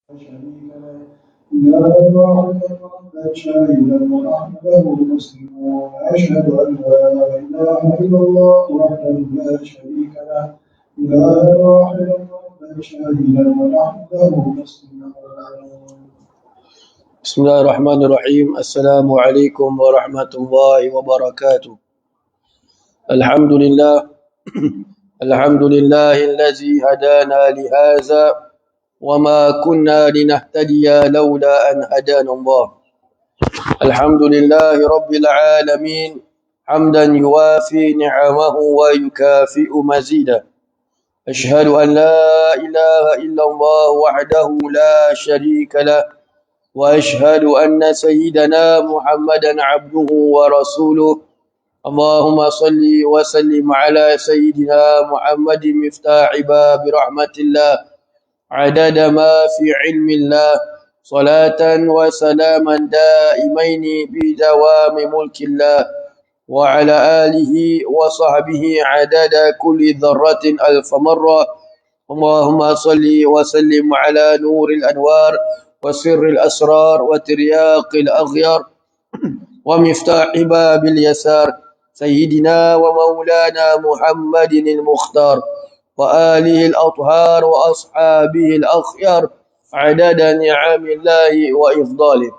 شريك له لا واحد ربا شاهدا ونحمده مسلمون أشهد أن لا إله إلا الله وحده لا شريك له لا واحد ربا شاهدا ونحمده مسلمون. بسم الله الرحمن الرحيم. السلام عليكم ورحمة الله وبركاته. الحمد لله الحمد لله الذي هدانا لهذا وما كنا لنهتدي لولا أن هدانا الله. الحمد لله رب العالمين حمدا يوافي نعمه ويكافئ مزيدا. أشهد أن لا إله إلا الله وحده لا شريك له وأشهد أن سيدنا محمدا عبده ورسوله. اللهم صل وسلم على سيدنا محمد مفتاح باب رحمة الله عدد ما في علم الله صلاة وسلاما دائمين بدوام ملك الله وعلى آله وصحبه عدد كل ذرة ألف مرة. اللهم صل وسلم على نور الأنوار وسر الأسرار وترياق الأغيار ومفتاح باب اليسار سيدنا ومولانا محمد المختار وآله الأطهار وأصحابه الأخيار عدد نعم الله وإفضاله.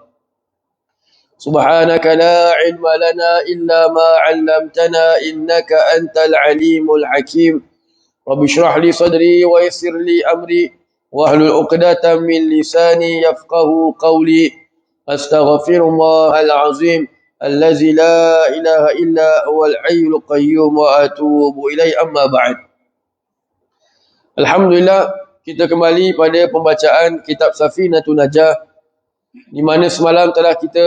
سبحانك لا علم لنا إلا ما علمتنا إنك أنت العليم الحكيم. رب اشرح لي صدري ويسر لي أمري واحلل عقدة من لساني يفقه قولي. أستغفر الله العظيم الذي لا إله إلا هو الحي القيوم وأتوب إليه. أما بعد. Alhamdulillah, kita kembali pada pembacaan kitab Safinatun Najah, di mana semalam telah kita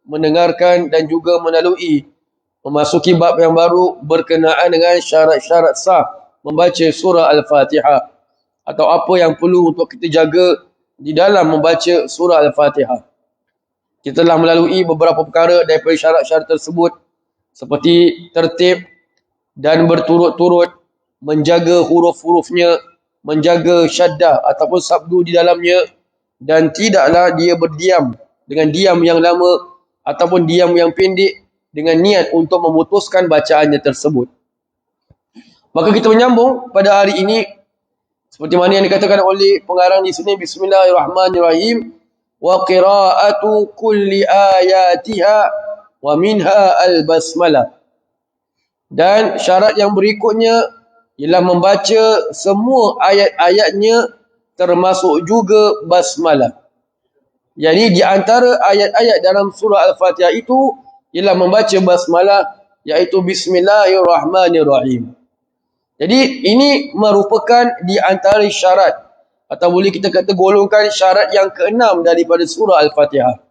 mendengarkan dan juga melalui memasuki bab yang baru berkenaan dengan syarat-syarat sah membaca surah Al-Fatihah, atau apa yang perlu untuk kita jaga di dalam membaca surah Al-Fatihah. Kita telah melalui beberapa perkara daripada syarat-syarat tersebut, seperti tertib dan berturut-turut, menjaga huruf-hurufnya, menjaga syaddah ataupun sabdu di dalamnya, dan tidaklah dia berdiam dengan diam yang lama ataupun diam yang pendek dengan niat untuk memutuskan bacaannya tersebut. Maka kita menyambung pada hari ini seperti mana yang dikatakan oleh pengarang di sini, Bismillahirrahmanirrahim, wa qira'atu kulli ayatiha wa minha al-basmalah. Dan syarat yang berikutnya ialah membaca semua ayat-ayatnya termasuk juga basmalah. Jadi di antara ayat-ayat dalam surah Al-Fatihah itu ialah membaca basmalah, iaitu Bismillahirrahmanirrahim. Jadi ini merupakan di antara syarat, atau boleh kita kata golongkan syarat yang keenam daripada surah Al-Fatihah,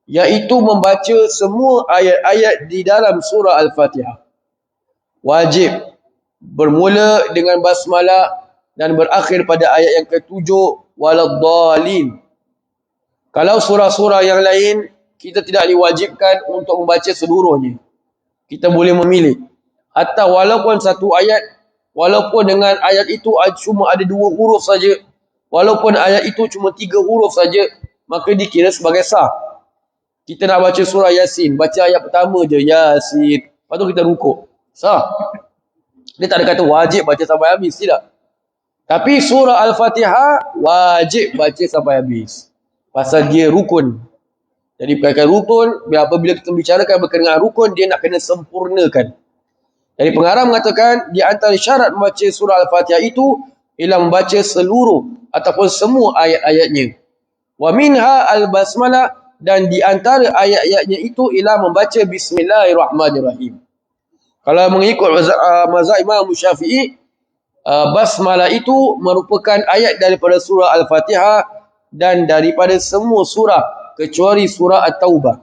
iaitu membaca semua ayat-ayat di dalam surah Al-Fatihah. Wajib bermula dengan basmalah dan berakhir pada ayat yang ketujuh, waladhdallin. Kalau surah-surah yang lain, kita tidak diwajibkan untuk membaca seluruhnya. Kita boleh memilih. Atau walaupun satu ayat, walaupun dengan ayat itu cuma ada 2 huruf saja, walaupun ayat itu cuma 3 huruf saja, maka dikira sebagai sah. Kita nak baca surah Yasin, baca ayat pertama je, Yasin. Lepas tu kita rukuk. Sah. Dia tak ada kata wajib baca sampai habis, tidak. Tapi surah Al-Fatihah wajib baca sampai habis. Pasal dia rukun. Jadi perkara rukun, apabila kita bicarakan berkenaan dengan rukun, dia nak kena sempurnakan. Jadi pengarang mengatakan di antara syarat membaca surah Al-Fatihah itu ialah membaca seluruh ataupun semua ayat-ayatnya. Wa minha al-basmalah, dan di antara ayat-ayatnya itu ialah membaca Bismillahirrahmanirrahim. Kalau mengikut mazhab Imam Syafi'i, basmalah itu merupakan ayat daripada surah Al-Fatihah dan daripada semua surah kecuali surah At-Taubah.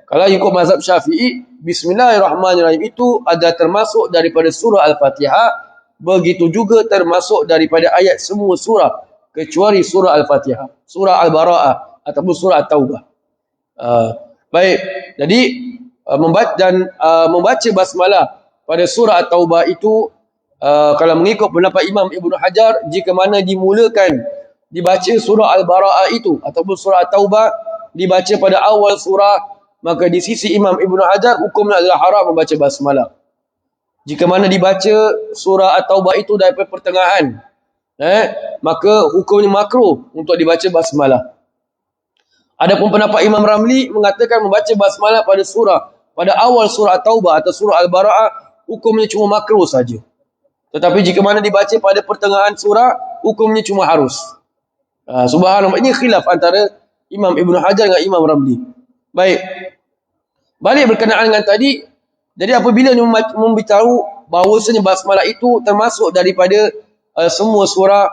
Kalau ikut mazhab Syafi'i, Bismillahirrahmanirrahim itu adalah termasuk daripada surah Al-Fatihah, begitu juga termasuk daripada ayat semua surah kecuali surah Al-Fatihah, surah Al-Bara'ah ataupun surah At-Taubah. Baik, jadi membaca basmalah pada surah At-Taubah itu, kalau mengikut pendapat Imam Ibn Hajar, jika mana dimulakan dibaca surah Al-Bara'ah itu ataupun surah At-Taubah dibaca pada awal surah, maka di sisi Imam Ibn Hajar hukumnya adalah haram membaca basmalah. Jika mana dibaca surah At-Taubah itu daripada pertengahan, maka hukumnya makruh untuk dibaca basmalah. Adapun pendapat Imam Ramli mengatakan membaca basmalah pada awal surah At-Taubah atau surah Al-Bara'ah hukumnya cuma makruh saja. Tetapi jika mana dibaca pada pertengahan surah, hukumnya cuma harus. Subhanallah, ini khilaf antara Imam Ibn Hajar dengan Imam Ramli. Baik. Balik berkenaan dengan tadi, jadi apabila memberitahu bahawasanya basmalah itu termasuk daripada semua surah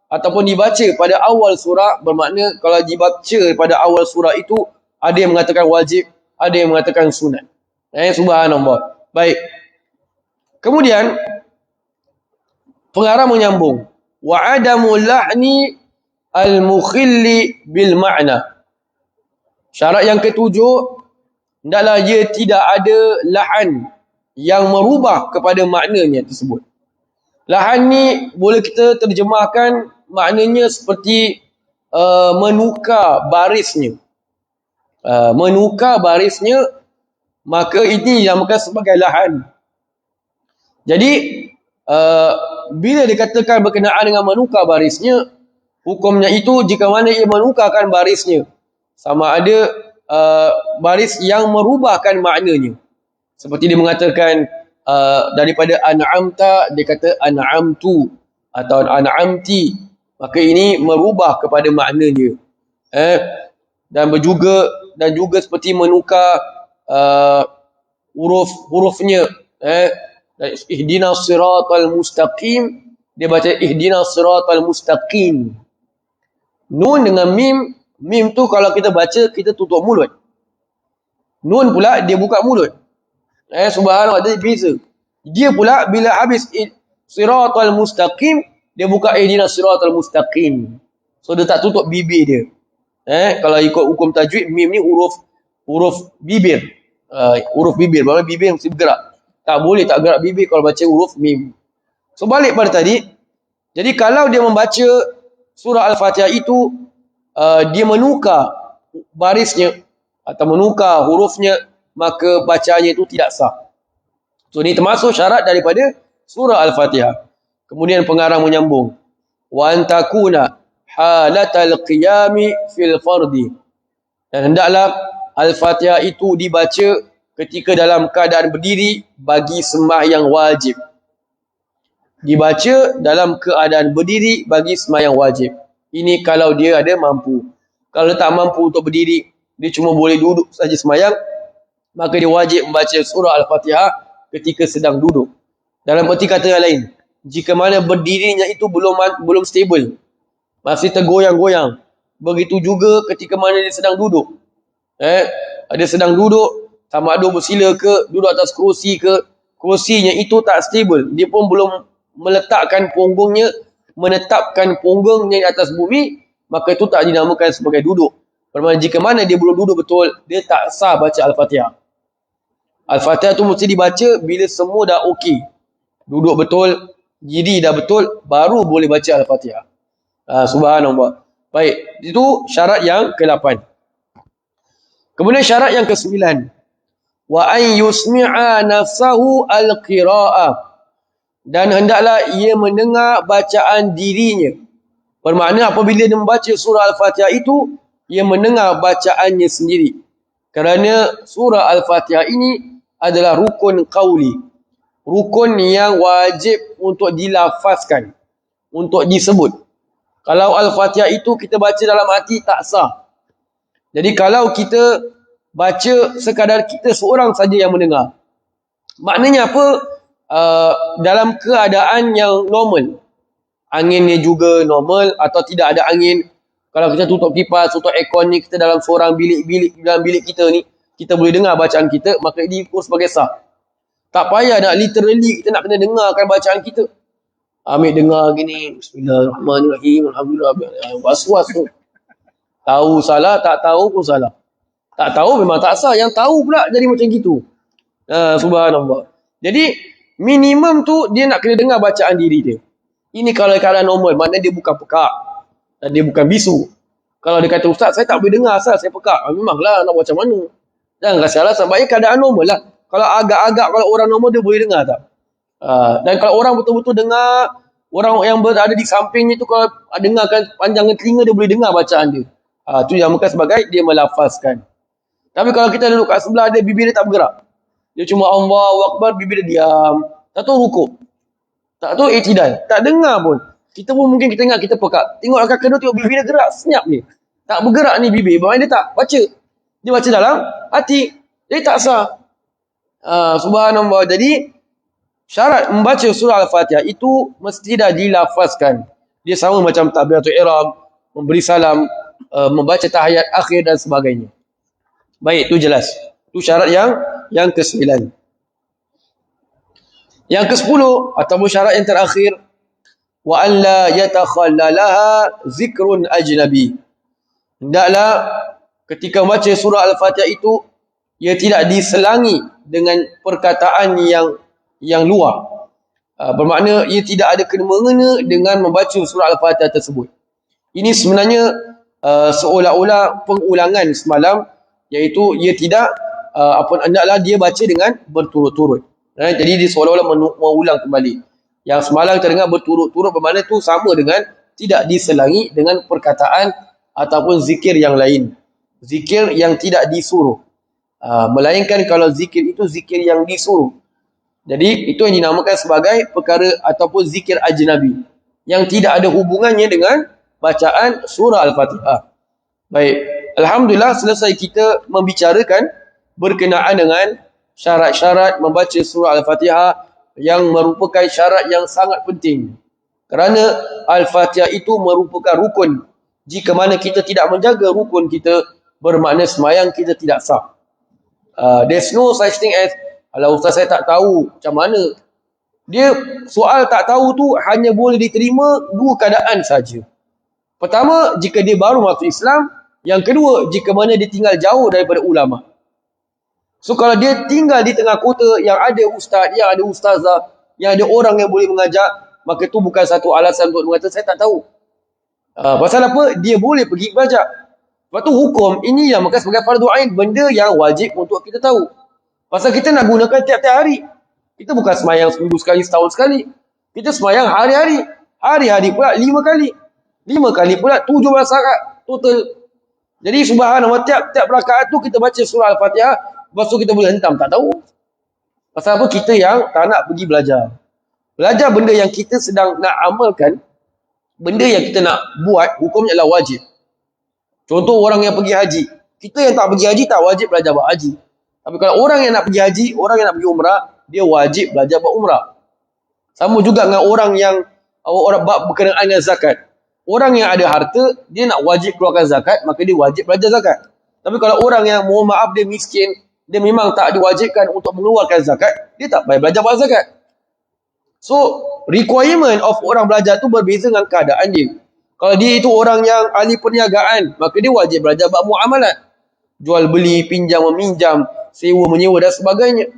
ataupun dibaca pada awal surah, bermakna kalau dibaca pada awal surah itu ada yang mengatakan wajib, ada yang mengatakan sunat. Subhanallah. Baik. Kemudian pengarang menyambung, wa adamu lahni al-mukhilli bil ma'na. Syarat yang ketujuh, hendaklah ia tidak ada lahan yang merubah kepada maknanya tersebut. Lahan ni boleh kita terjemahkan maknanya seperti menukar barisnya. Menukar barisnya, maka ini dinamakan sebagai lahan. Jadi bila dikatakan berkenaan dengan menukar barisnya, hukumnya itu jika mana ia menukarkan barisnya, sama ada baris yang merubahkan maknanya. Seperti dia mengatakan daripada an'amta, dia kata an'amtu atau an'amti, maka ini merubah kepada maknanya. Dan juga seperti menukar hurufnya. Ihdinas siratal mustaqim, dia baca ihdinas siratal mustaqim. Nun dengan mim, mim tu kalau kita baca kita tutup mulut. Nun pula dia buka mulut. Subhanallah, dia beza. Dia pula bila habis siratal mustaqim, dia buka ihdinas siratal mustaqim. So dia tak tutup bibir dia. Kalau ikut hukum tajwid, mim ni huruf bibir. Huruf bibir, bermakna bibir mesti bergerak. Tak boleh tak gerak bibir kalau baca huruf mim. So balik pada tadi, jadi kalau dia membaca surah Al-Fatihah itu, dia menukar barisnya atau menukar hurufnya, maka bacaannya itu tidak sah. So ini termasuk syarat daripada surah Al-Fatihah. Kemudian pengarang menyambung, wa antakuna halatal qiyami fil fardi, dan hendaklah Al-Fatihah itu dibaca ketika dalam keadaan berdiri bagi sembahyang wajib. Dibaca dalam keadaan berdiri bagi sembahyang wajib. Ini kalau dia ada mampu. Kalau tak mampu untuk berdiri, dia cuma boleh duduk saja sembahyang, maka dia wajib membaca surah Al-Fatihah ketika sedang duduk. Dalam erti kata yang lain, jika mana berdirinya itu belum stable, masih tergoyang-goyang, begitu juga ketika mana dia sedang duduk. Dia sedang duduk, sama ada bersila ke, duduk atas kerusi ke, kerusinya itu tak stable, dia pun belum menetapkan punggungnya di atas bumi, maka itu tak dinamakan sebagai duduk. Bermakna jika mana dia belum duduk betul, dia tak sah baca Al-Fatihah. Al-Fatihah tu mesti dibaca bila semua dah okey, duduk betul, diri dah betul, baru boleh baca Al-Fatihah. Subhanallah. Baik, itu syarat yang ke-8. Kemudian syarat yang ke-9, wa an yusmi'a nafsahu al-qira'ah, dan hendaklah ia mendengar bacaan dirinya. Bermakna apabila dia membaca surah Al-Fatihah itu, ia mendengar bacaannya sendiri. Kerana surah Al-Fatihah ini adalah rukun qauli, rukun yang wajib untuk dilafazkan, untuk disebut. Kalau Al-Fatihah itu kita baca dalam hati, tak sah. Jadi kalau kita baca sekadar kita seorang saja yang mendengar, maknanya apa? Dalam keadaan yang normal, anginnya juga normal atau tidak ada angin. Kalau kita tutup kipas, tutup aircon ni, kita dalam seorang dalam bilik kita ni, kita boleh dengar bacaan kita, maka diukur sebagai sah. Tak payah nak literally kita nak kena dengarkan bacaan kita. Ambil dengar gini, bismillahirrahmanirrahim, alhamdulillah, was-was tu. Tahu salah, tak tahu pun salah. Tak tahu memang tak sah, yang tahu pula jadi macam gitu. Subhanallah. Jadi minimum tu dia nak kena dengar bacaan diri dia. Ini kalau keadaan normal, maknanya dia bukan pekak. Dan dia bukan bisu. Kalau dia kata, Ustaz, saya tak boleh dengar asal saya pekak. Memanglah nak buat macam mana. Jangan kasi alasan. Baik keadaan normal lah. Kalau agak-agak, kalau orang normal dia boleh dengar tak? Dan kalau orang betul-betul dengar, orang yang berada di sampingnya tu kalau dengarkan panjangnya telinga, dia boleh dengar bacaan dia. Tu yang bukan sebagai dia melafazkan. Tapi kalau kita duduk kat sebelah dia, bibir dia tak bergerak. Dia cuma Allahu Akbar, bibir dia diam. Tak tahu rukuk. Tak tahu i'tidal. Tak dengar pun. Kita pun mungkin kita ingat kita pekak. Tengok rakaat kedua, tengok bibir dia gerak. Senyap ni. Tak bergerak ni bibir. Bermakna dia tak baca. Dia baca dalam hati. Jadi tak sah. Subhanallah. Jadi, syarat membaca surah Al-Fatihah itu mesti dah dilafazkan. Dia sama macam takbiratul ihram, memberi salam, membaca tahiyat akhir dan sebagainya. Baik, itu jelas. Itu syarat yang ke-9. Yang ke-10 ataupun syarat yang terakhir, wa an la yatakhallalaha zikrun ajnabi. Hendaklah ketika membaca surah Al-Fatihah itu ia tidak diselangi dengan perkataan yang luar. Bermakna ia tidak ada kena-mengena dengan membaca surah Al-Fatihah tersebut. Ini sebenarnya seolah-olah pengulangan semalam, iaitu ia tidak hendaklah dia baca dengan berturut-turut. Jadi dia seolah-olah mengulang kembali. Yang semalam terdengar berturut-turut bermakna itu sama dengan tidak diselangi dengan perkataan ataupun zikir yang lain. Zikir yang tidak disuruh. Melainkan kalau zikir itu zikir yang disuruh. Jadi itu yang dinamakan sebagai perkara ataupun zikir ajnabi. Yang tidak ada hubungannya dengan bacaan surah Al-Fatihah. Baik. Alhamdulillah selesai kita membicarakan berkenaan dengan syarat-syarat membaca surah Al-Fatihah yang merupakan syarat yang sangat penting. Kerana Al-Fatihah itu merupakan rukun. Jika mana kita tidak menjaga rukun kita, bermakna semayang kita tidak sah. There's no such thing as, alah ustaz saya tak tahu macam mana. Dia soal tak tahu tu hanya boleh diterima dua keadaan saja. Pertama, jika dia baru masuk Islam. Yang kedua, jika mana dia tinggal jauh daripada ulama. So kalau dia tinggal di tengah kota yang ada ustaz, yang ada ustazah, yang ada orang yang boleh mengajar, maka itu bukan satu alasan untuk mengatakan saya tak tahu. Pasal apa? Dia boleh pergi belajar. Sebab tu hukum ini yang maka sebagai fardu ain, benda yang wajib untuk kita tahu. Pasal kita nak gunakan tiap-tiap hari. Kita bukan semayang seminggu sekali, setahun sekali. Kita semayang hari-hari. Hari-hari pula 5 kali. 5 kali pula 17 rakaat total. Jadi subhanallah, tiap-tiap rakaat tu kita baca surah Al-Fatihah, lepas tu kita boleh hentam, tak tahu. Pasal apa? Kita yang tak nak pergi belajar. Belajar benda yang kita sedang nak amalkan, benda yang kita nak buat, hukumnya adalah wajib. Contoh orang yang pergi haji. Kita yang tak pergi haji tak wajib belajar buat haji. Tapi kalau orang yang nak pergi haji, orang yang nak pergi umrah, dia wajib belajar buat umrah. Sama juga dengan orang yang berkenaan dengan zakat. Orang yang ada harta, dia nak wajib keluarkan zakat, maka dia wajib belajar zakat. Tapi kalau orang yang mohon maaf dia miskin, dia memang tak diwajibkan untuk mengeluarkan zakat, dia tak payah belajar buat zakat. So, requirement of orang belajar tu berbeza dengan keadaan dia. Kalau dia itu orang yang ahli perniagaan, maka dia wajib belajar buat muamalat. Jual beli, pinjam meminjam, sewa menyewa dan sebagainya.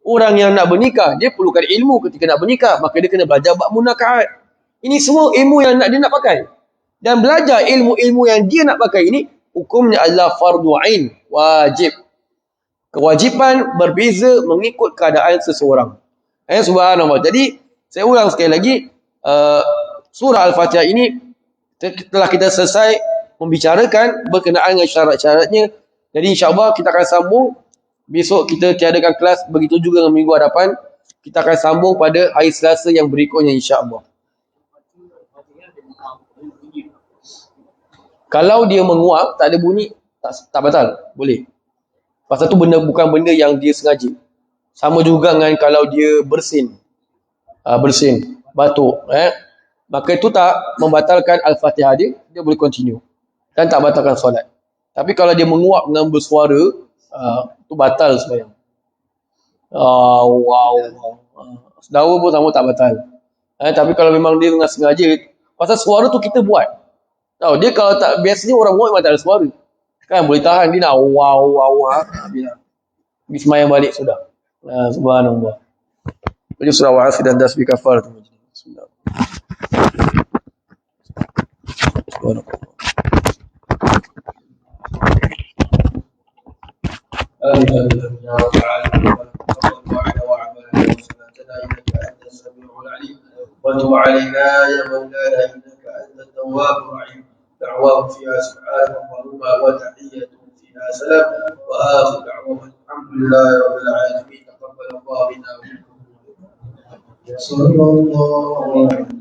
Orang yang nak bernikah, dia perlukan ilmu ketika nak bernikah, maka dia kena belajar buat munakahat. Ini semua ilmu yang dia nak pakai. Dan belajar ilmu-ilmu yang dia nak pakai ini, hukumnya adalah fardu ain, wajib. Kewajipan berbeza mengikut keadaan seseorang. Subhanallah. Jadi, saya ulang sekali lagi, surah Al-Fatihah ini, telah kita selesai membicarakan berkenaan dengan syarat-syaratnya. Jadi insyaAllah kita akan sambung. Besok kita tiadakan kelas, begitu juga dengan minggu hadapan. Kita akan sambung pada hari Selasa yang berikutnya insyaAllah. Kalau dia menguap, tak ada bunyi, tak batal. Boleh. Pasal tu bukan benda yang dia sengaja. Sama juga dengan kalau dia bersin, batuk. Maka itu tak membatalkan Al-Fatihah dia, dia boleh continue. Dan tak batalkan solat. Tapi kalau dia menguap dengan bersuara, itu batal sebenarnya. Sedawa pun sama tak batal. Tapi kalau memang dia dengan sengaja, pasal suara tu kita buat. Tahu dia kalau tak, biasanya orang buat memang tak ada suara. Kan boleh tahan, dia nak Habis semayang balik sudah. Subhanallah. Baca surah Al-Asr dan tasbih kafar tu. Bismillah. آمين يا رب العالمين. تقبل دعاءنا وأعمالنا وصلاتنا إنك أنت السميع العليم، وتب علينا يا مولانا إنك أنت التواب الرحيم. دعواهم فيها سبحانك اللهم وتحيتهم فيها سلام، وآخر دعواهم الحمد لله رب العالمين. تقبل الله منا ومنكم. صلى الله عليه وسلم.